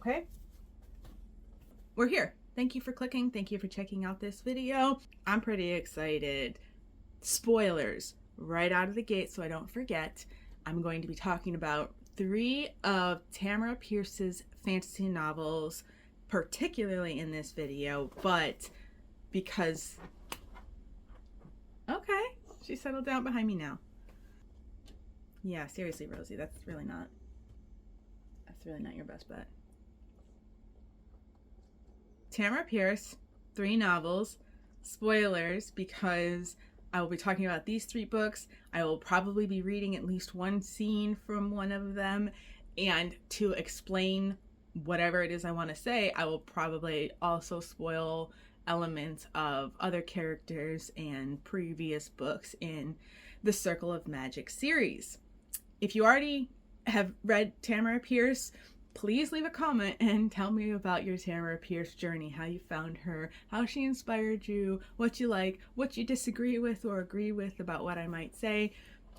Okay? We're here. Thank you for clicking. Thank you for checking out this video. I'm pretty excited. Spoilers right out of the gate so I don't forget. I'm going to be talking about 3 of Tamora Pierce's fantasy novels, particularly in this video, but because... Okay, she settled down behind me now. Yeah, seriously, Rosie, that's really not your best bet. Tamora Pierce, 3 novels. Spoilers, because I will be talking about these 3 books. I will probably be reading at least one scene from one of them, and to explain whatever it is I want to say, I will probably also spoil elements of other characters and previous books in the Circle of Magic series. If you already have read Tamora Pierce, please leave a comment and tell me about your Tamora Pierce journey, how you found her, how she inspired you, what you like, what you disagree with or agree with about what I might say.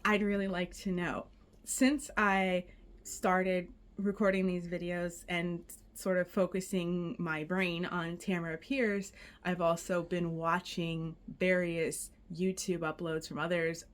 I'd really like to know. Since I started recording these videos and sort of focusing my brain on Tamora Pierce, I've also been watching various YouTube uploads from others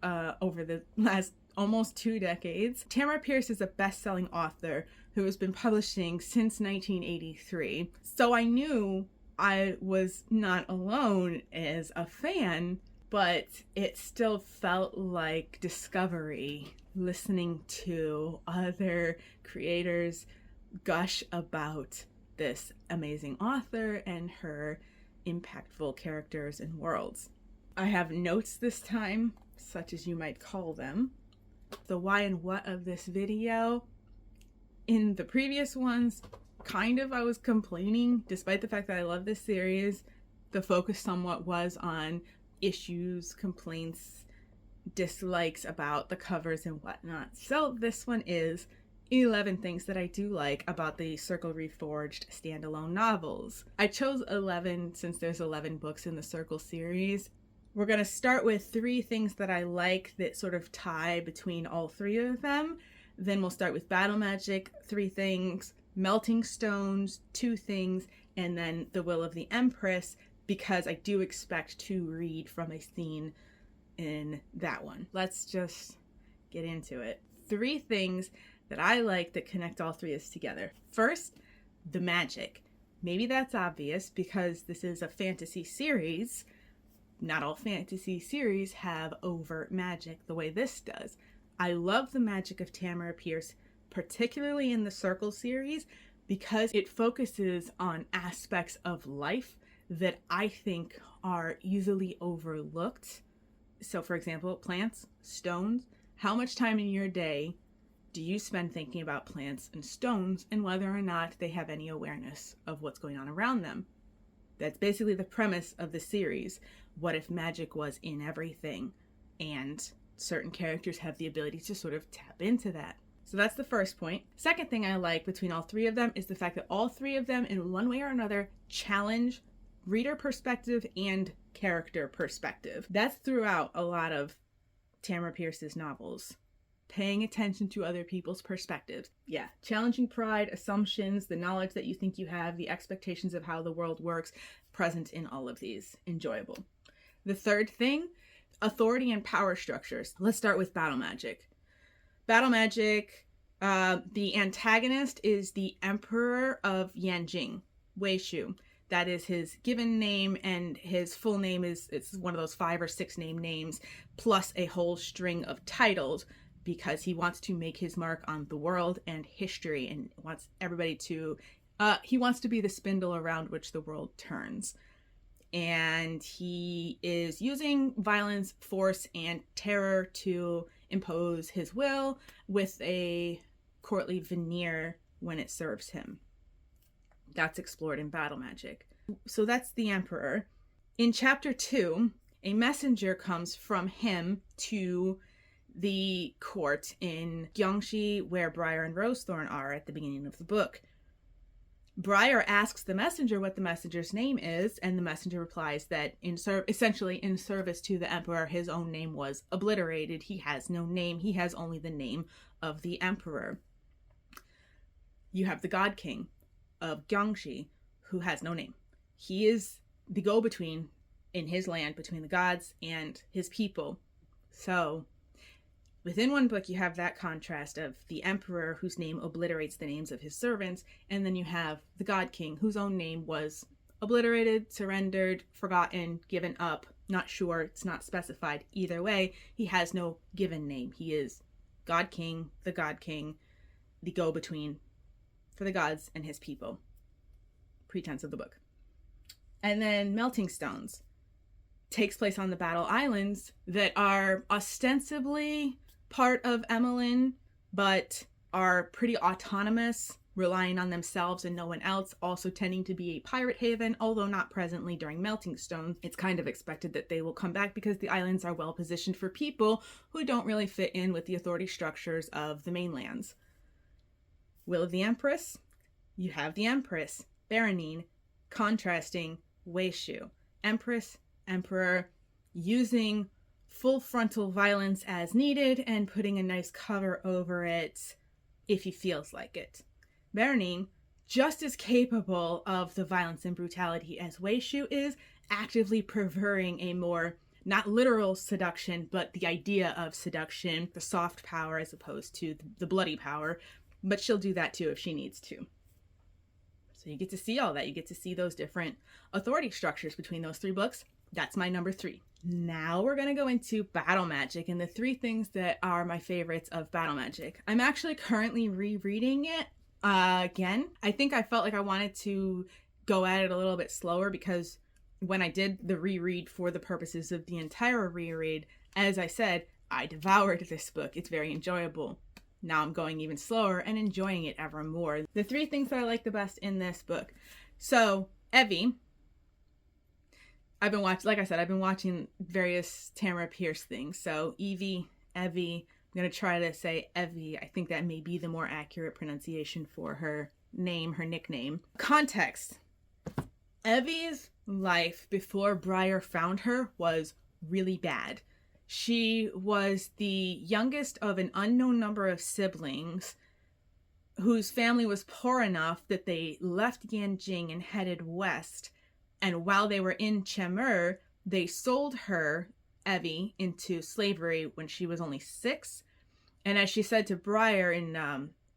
over the last almost 2 decades. Tamora Pierce is a best-selling author who has been publishing since 1983. So I knew I was not alone as a fan, but it still felt like discovery listening to other creators gush about this amazing author and her impactful characters and worlds. I have notes this time, such as you might call them. The why and what of this video. In the previous ones, I was complaining, despite the fact that I love this series. The focus somewhat was on issues, complaints, dislikes about the covers and whatnot. So this one is 11 things that I do like about the Circle Reforged standalone novels. I chose 11 since there's 11 books in the Circle series. We're going to start with 3 things that I like that sort of tie between all 3 of them. Then we'll start with battle magic, 3 things, melting stones, 2 things, and then the will of the Empress, because I do expect to read from a scene in that one. Let's just get into it. 3 things that I like that connect all 3 of us together. First, the magic. Maybe that's obvious because this is a fantasy series. Not all fantasy series have overt magic the way this does. I love the magic of Tamora Pierce, particularly in the Circle series, because it focuses on aspects of life that I think are easily overlooked. So, for example, plants, stones. How much time in your day do you spend thinking about plants and stones and whether or not they have any awareness of what's going on around them? That's basically the premise of the series. What if magic was in everything? And certain characters have the ability to sort of tap into that. So that's the first point. Second thing I like between all 3 of them is the fact that all 3 of them, in one way or another, challenge reader perspective and character perspective. That's throughout a lot of Tamora Pierce's novels. Paying attention to other people's perspectives. Yeah, challenging pride, assumptions, the knowledge that you think you have, the expectations of how the world works, present in all of these. Enjoyable. The third thing, authority and power structures. Let's start with battle magic. Battle magic, the antagonist is the Emperor of Yanjing, Wei Shu. That is his given name, and his full name it's one of those 5 or 6 names, plus a whole string of titles, because he wants to make his mark on the world and history and wants everybody to, he wants to be the spindle around which the world turns. And he is using violence, force, and terror to impose his will with a courtly veneer when it serves him. That's explored in battle magic. So that's the Emperor. In chapter 2, a messenger comes from him to the court in Gyeongshi, where Briar and Rosethorn are at the beginning of the book. Briar asks the messenger what the messenger's name is, and the messenger replies that essentially in service to the Emperor, his own name was obliterated. He has no name. He has only the name of the Emperor. You have the God King. of Gyeonggi, who has no name. He is the go-between in his land between the gods and his people. So within one book, you have that contrast of the emperor whose name obliterates the names of his servants, and then you have the god king whose own name was obliterated, surrendered, forgotten, given up, not sure, it's not specified. Either way, he has no given name. He is god king, the go-between for the gods and his people. Pretense of the book. And then Melting Stones takes place on the Battle Islands that are ostensibly part of Emmeline, but are pretty autonomous, relying on themselves and no one else, also tending to be a pirate haven, although not presently during Melting Stone. It's kind of expected that they will come back because the islands are well positioned for people who don't really fit in with the authority structures of the mainlands. Will of the Empress, you have the Empress, Baronine, contrasting Weishu. Empress, Emperor, using full frontal violence as needed and putting a nice cover over it if he feels like it. Baronine, just as capable of the violence and brutality as Weishu is, actively preferring a more, not literal seduction, but the idea of seduction, the soft power as opposed to the bloody power, but she'll do that too if she needs to. So you get to see all that. You get to see those different authority structures between those three books. That's my number 3. Now we're going to go into battle magic and the 3 things that are my favorites of battle magic. I'm actually currently rereading it again. I think I felt like I wanted to go at it a little bit slower because when I did the reread for the purposes of the entire reread, as I said, I devoured this book. It's very enjoyable. Now I'm going even slower and enjoying it ever more. The 3 things that I like the best in this book. So, Evvy. I've been watching various Tamora Pierce things. So, Evvy. I'm going to try to say Evvy. I think that may be the more accurate pronunciation for her name, her nickname. Context. Evvy's life before Briar found her was really bad. She was the youngest of an unknown number of siblings whose family was poor enough that they left Yanjing and headed west. And while they were in Chemur, they sold her, Evvy, into slavery when she was only 6. And as she said to Briar in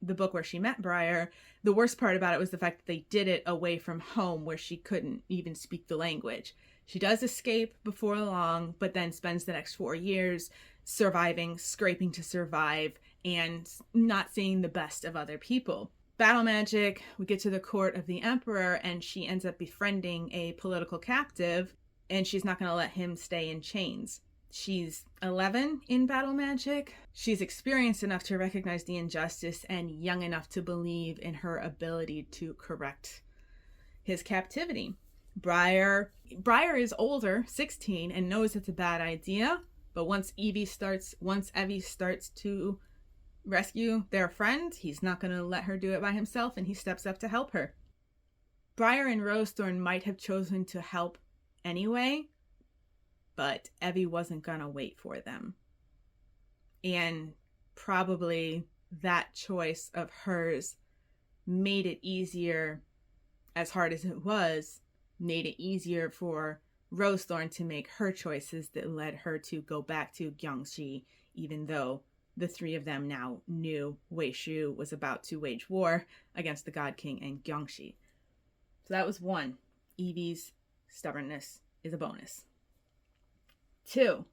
the book where she met Briar, the worst part about it was the fact that they did it away from home where she couldn't even speak the language. She does escape before long, but then spends the next 4 years surviving, scraping to survive, and not seeing the best of other people. Battle magic, we get to the court of the emperor, and she ends up befriending a political captive, and she's not going to let him stay in chains. She's 11 in battle magic. She's experienced enough to recognize the injustice and young enough to believe in her ability to correct his captivity. Briar is older, 16, and knows it's a bad idea, but once Evvy starts to rescue their friend, he's not going to let her do it by himself, and he steps up to help her. Briar and Rosethorn might have chosen to help anyway, but Evvy wasn't going to wait for them. And probably that choice of hers made it easier, as hard as it was, made it easier for Rosethorn to make her choices that led her to go back to Gyeonggi, even though the 3 of them now knew Weishu was about to wage war against the God King and Gyeonggi. So that was 1. Evvy's stubbornness is a bonus. 2.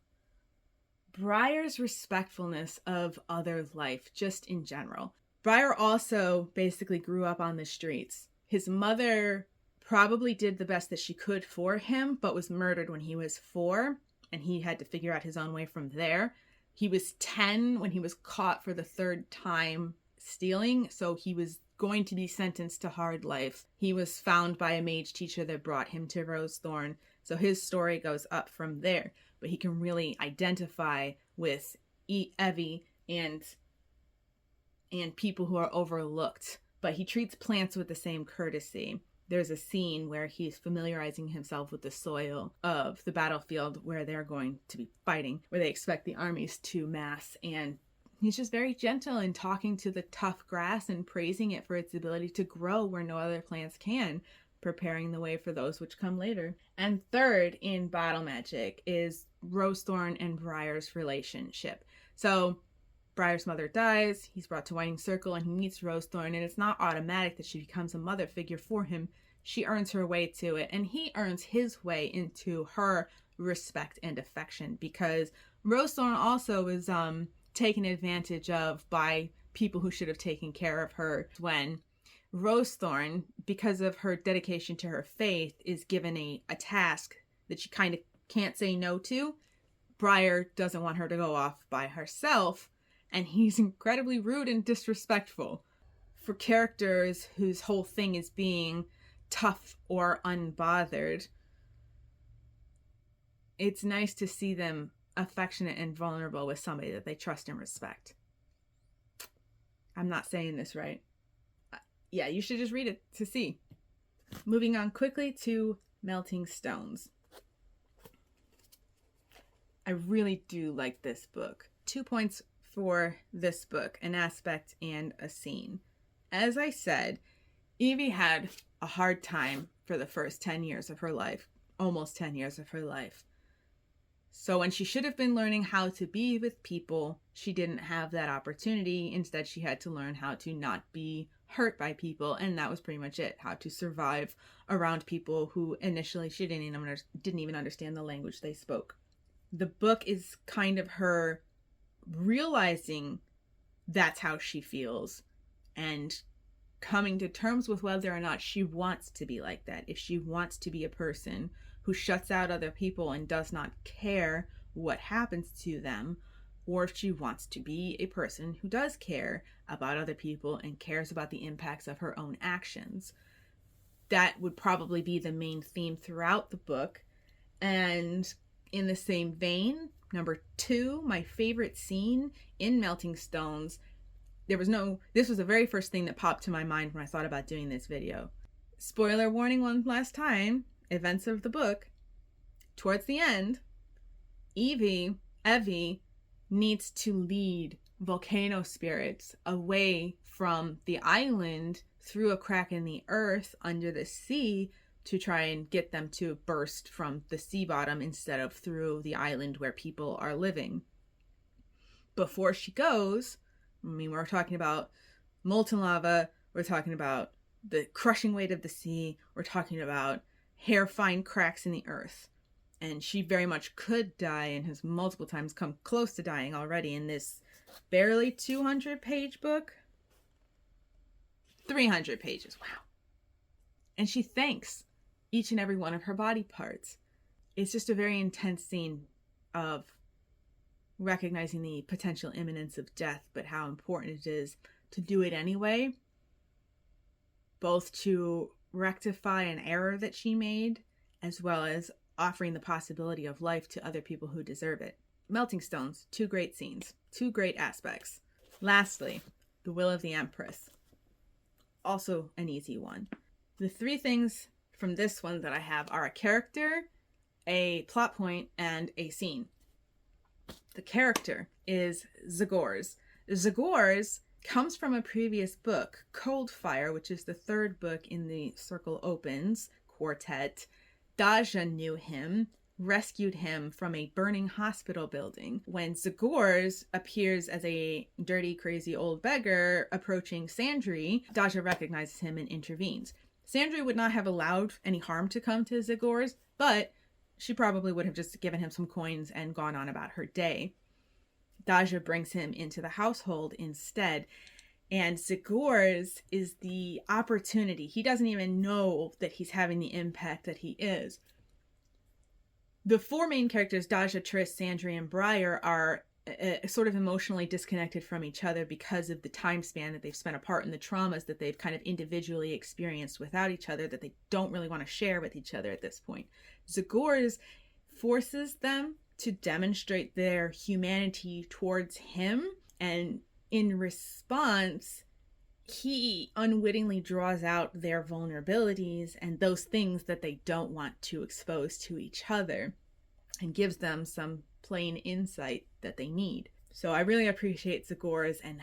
Briar's respectfulness of other life, just in general. Briar also basically grew up on the streets. His mother probably did the best that she could for him, but was murdered when he was 4, and he had to figure out his own way from there. He was 10 when he was caught for the 3rd time stealing, so he was going to be sentenced to hard life. He was found by a mage teacher that brought him to Rosethorn, so his story goes up from there. But he can really identify with Evvy and people who are overlooked. But he treats plants with the same courtesy. There's a scene where he's familiarizing himself with the soil of the battlefield where they're going to be fighting, where they expect the armies to mass, and He's just very gentle in talking to the tough grass and praising it for its ability to grow where no other plants can, preparing the way for those which come later. And third in Bottle Magic is Rosethorn and Briar's relationship. So Briar's mother dies, he's brought to Winding Circle, and he meets Rosethorn, and it's not automatic that she becomes a mother figure for him. She earns her way to it, and he earns his way into her respect and affection, because Rosethorn also is taken advantage of by people who should have taken care of her. When Rosethorn, because of her dedication to her faith, is given a task that she kind of can't say no to, Briar doesn't want her to go off by herself, and he's incredibly rude and disrespectful. For characters whose whole thing is being tough or unbothered, it's nice to see them affectionate and vulnerable with somebody that they trust and respect. I'm not saying this right. Yeah, you should just read it to see. Moving on quickly to Melting Stones. I really do like this book. 2 points for this book, an aspect and a scene. As I said, Evvy had a hard time for the first 10 years of her life, almost 10 years of her life. So when she should have been learning how to be with people, she didn't have that opportunity. Instead, she had to learn how to not be hurt by people, and that was pretty much it. How to survive around people who initially she didn't even understand the language they spoke. The book is kind of her realizing that's how she feels and coming to terms with whether or not she wants to be like that. If she wants to be a person who shuts out other people and does not care what happens to them, or if she wants to be a person who does care about other people and cares about the impacts of her own actions. That would probably be the main theme throughout the book. And in the same vein, number 2, my favorite scene in Melting Stones, this was the very first thing that popped to my mind when I thought about doing this video. Spoiler warning one last time, events of the book. Towards the end, Evvy needs to lead volcano spirits away from the island through a crack in the earth under the sea to try and get them to burst from the sea bottom instead of through the island where people are living. Before she goes, we're talking about molten lava, we're talking about the crushing weight of the sea, we're talking about hair-fine cracks in the earth. And she very much could die and has multiple times come close to dying already in this barely 200-page book. 300 pages, wow. And she thanks each and every one of her body parts. It's just a very intense scene of recognizing the potential imminence of death, but how important it is to do it anyway, both to rectify an error that she made, as well as offering the possibility of life to other people who deserve it. Melting Stones, 2 great scenes, 2 great aspects. Lastly, The Will of the Empress. Also an easy one. The 3 things from this one that I have are a character, a plot point, and a scene. The character is Zhegorz. Zhegorz comes from a previous book, Cold Fire, which is the 3rd book in the Circle Opens quartet. Daja knew him, rescued him from a burning hospital building. When Zhegorz appears as a dirty, crazy old beggar approaching Sandry, Daja recognizes him and intervenes. Sandry would not have allowed any harm to come to Zhegorz, but she probably would have just given him some coins and gone on about her day. Daja brings him into the household instead, and Zhegorz is the opportunity. He doesn't even know that he's having the impact that he is. The 4 main characters, Daja, Triss, Sandry, and Briar, are sort of emotionally disconnected from each other because of the time span that they've spent apart and the traumas that they've kind of individually experienced without each other that they don't really want to share with each other at this point. Zhegorz forces them to demonstrate their humanity towards him, and in response, he unwittingly draws out their vulnerabilities and those things that they don't want to expose to each other and gives them some plain insight that they need. So I really appreciate Zhegorz and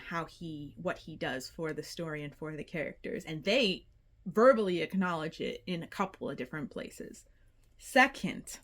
what he does for the story and for the characters. And they verbally acknowledge it in a couple of different places. Second,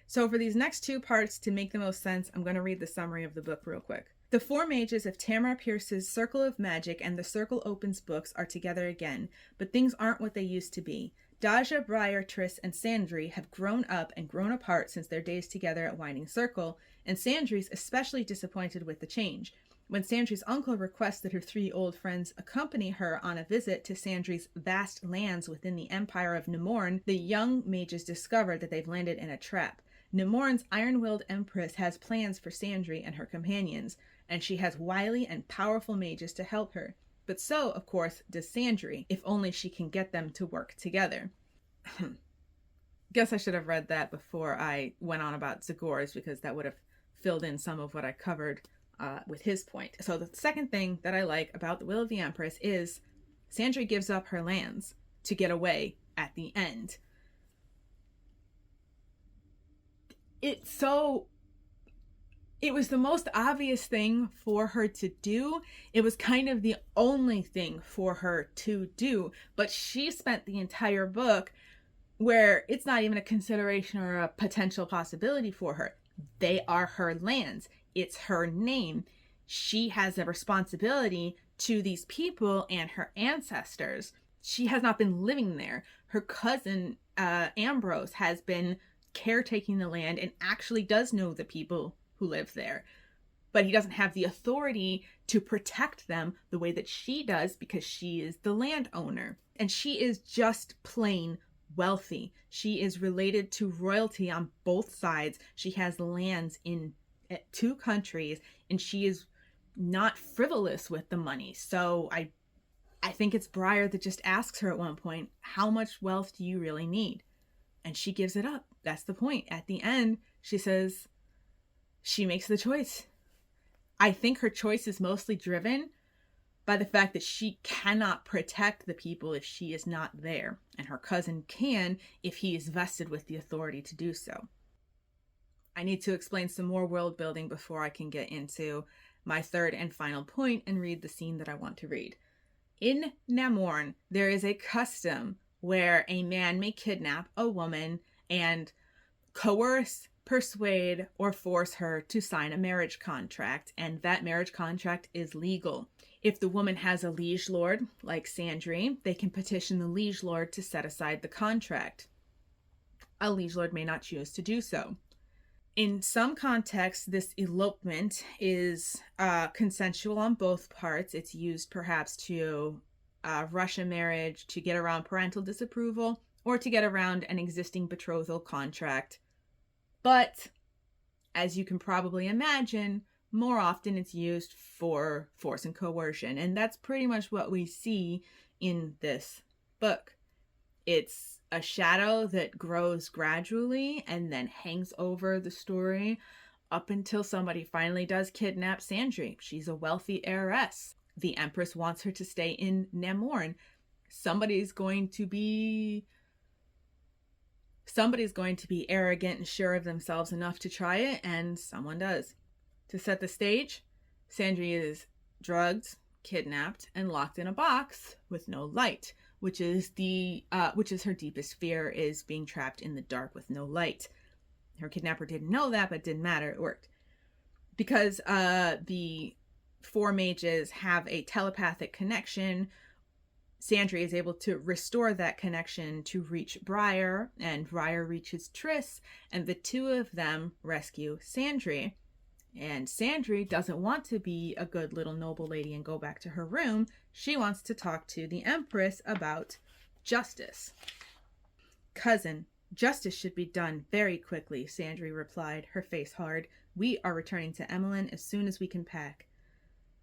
so for these next two parts, to make the most sense, I'm going to read the summary of the book real quick. The four mages of Tamora Pierce's Circle of Magic and the Circle Opens books are together again, but things aren't what they used to be. Daja, Briar, Triss, and Sandry have grown up and grown apart since their days together at Winding Circle, and Sandry's especially disappointed with the change. When Sandry's uncle requests that her three old friends accompany her on a visit to Sandry's vast lands within the Empire of Nemorn, the young mages discover that they've landed in a trap. Nemorn's iron-willed Empress has plans for Sandry and her companions, and she has wily and powerful mages to help her. But so, of course, does Sandry, if only she can get them to work together. Guess I should have read that before I went on about Zhegorz, because that would have filled in some of what I covered with his point. So the second thing that I like about The Will of the Empress is Sandry gives up her lands to get away at the end. It was the most obvious thing for her to do. It was kind of the only thing for her to do. But she spent the entire book where it's not even a consideration or a potential possibility for her. They are her lands. It's her name. She has a responsibility to these people and her ancestors. She has not been living there. Her cousin, Ambrose, has been caretaking the land and actually does know the people who live there, but he doesn't have the authority to protect them the way that she does, because she is the landowner, and she is just plain wealthy. She is related to royalty on both sides. She has lands in 2 countries, and she is not frivolous with the money. So I think it's Briar that just asks her at one point, how much wealth do you really need? And she gives it up. That's the point. At the end, she says, she makes the choice. I think her choice is mostly driven by the fact that she cannot protect the people if she is not there, and her cousin can if he is vested with the authority to do so. I need to explain some more world building before I can get into my third and final point and read the scene that I want to read. In Nemorn, there is a custom where a man may kidnap a woman and coerce, persuade, or force her to sign a marriage contract, and that marriage contract is legal. If the woman has a liege lord, like Sandry, they can petition the liege lord to set aside the contract. A liege lord may not choose to do so. In some contexts, this elopement is consensual on both parts. It's used perhaps to rush a marriage, to get around parental disapproval, or to get around an existing betrothal contract. But, as you can probably imagine, more often it's used for force and coercion. And that's pretty much what we see in this book. It's a shadow that grows gradually and then hangs over the story up until somebody finally does kidnap Sandry. She's a wealthy heiress. The Empress wants her to stay in Nemorn. Somebody's going to be arrogant and sure of themselves enough to try it, and someone does. To set the stage, Sandry is drugged, kidnapped, and locked in a box with no light, which is her deepest fear, is being trapped in the dark with no light. Her kidnapper didn't know that, but it didn't matter. It worked. Because the 4 mages have a telepathic connection, Sandry is able to restore that connection to reach Briar, and Briar reaches Triss, and the 2 of them rescue Sandry. And Sandry doesn't want to be a good little noble lady and go back to her room. She wants to talk to the Empress about justice. Cousin, justice should be done very quickly, Sandry replied, her face hard. We are returning to Emmeline as soon as we can pack.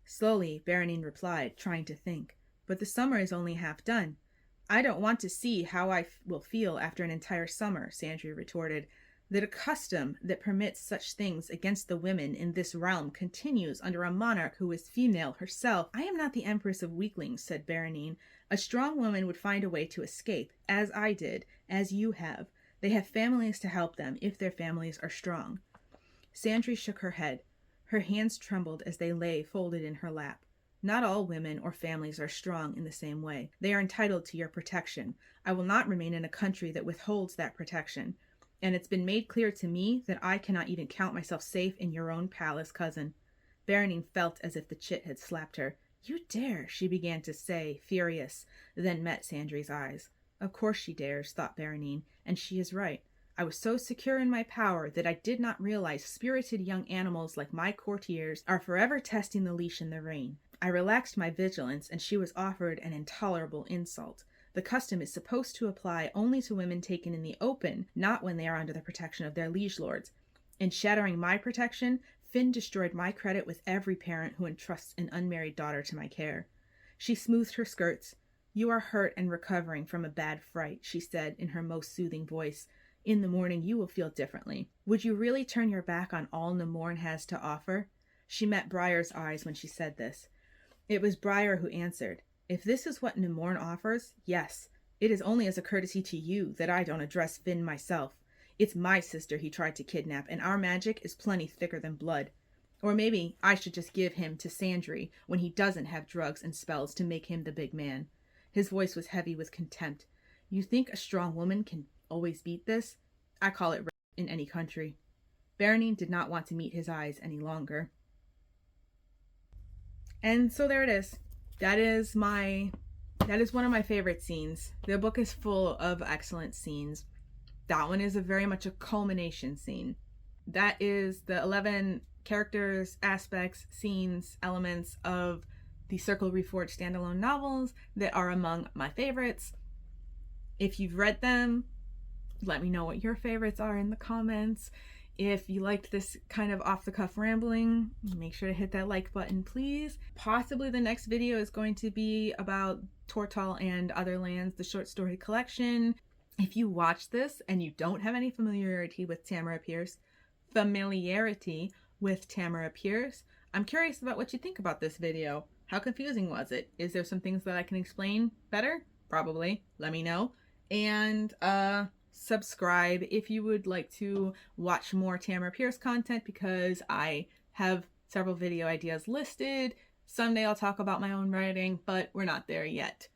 Slowly, Baronine replied, trying to think. But the summer is only half done. I don't want to see how I will feel after an entire summer, Sandry retorted. That a custom that permits such things against the women in this realm continues under a monarch who is female herself. I am not the Empress of weaklings, said Baronine. A strong woman would find a way to escape, as I did, as you have. They have families to help them, if their families are strong. Sandry shook her head. Her hands trembled as they lay folded in her lap. Not all women or families are strong in the same way. They are entitled to your protection. I will not remain in a country that withholds that protection. And it's been made clear to me that I cannot even count myself safe in your own palace, cousin. Baronin felt as if the chit had slapped her. You dare, she began to say, furious, then met Sandry's eyes. Of course she dares, thought Baronin, and she is right. I was so secure in my power that I did not realize spirited young animals like my courtiers are forever testing the leash in the rein. I relaxed my vigilance, and she was offered an intolerable insult. The custom is supposed to apply only to women taken in the open, not when they are under the protection of their liege lords. In shattering my protection, Finn destroyed my credit with every parent who entrusts an unmarried daughter to my care. She smoothed her skirts. You are hurt and recovering from a bad fright, she said in her most soothing voice. In the morning you will feel differently. Would you really turn your back on all Nemorn has to offer? She met Briar's eyes when she said this. It was Briar who answered. If this is what Nemorn offers, yes. It is only as a courtesy to you that I don't address Finn myself. It's my sister he tried to kidnap, and our magic is plenty thicker than blood. Or maybe I should just give him to Sandry when he doesn't have drugs and spells to make him the big man. His voice was heavy with contempt. You think a strong woman can always beat this? I call it in any country. Baronin did not want to meet his eyes any longer. And so there it is. That is one of my favorite scenes. The book is full of excellent scenes. That one is very much a culmination scene. That is the 11 characters, aspects, scenes, elements of the Circle Reforged standalone novels that are among my favorites. If you've read them, let me know what your favorites are in the comments. If you liked this kind of off-the-cuff rambling, make sure to hit that like button, please. Possibly the next video is going to be about Tortall and Other Lands, the short story collection. If you watch this and you don't have any familiarity with Tamora Pierce, I'm curious about what you think about this video. How confusing was it? Is there some things that I can explain better? Probably. Let me know. And subscribe if you would like to watch more Tamora Pierce content, because I have several video ideas listed. Someday I'll talk about my own writing, but we're not there yet.